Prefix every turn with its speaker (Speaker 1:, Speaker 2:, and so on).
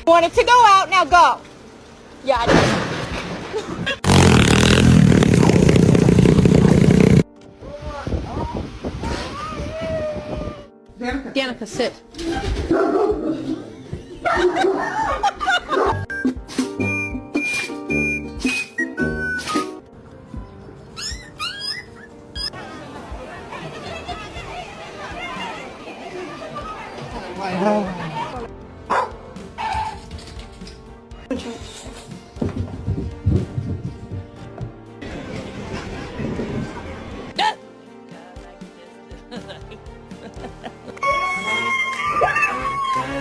Speaker 1: Want it to go out, now go. Yeah, I did.
Speaker 2: Danica,
Speaker 1: Danica, sit.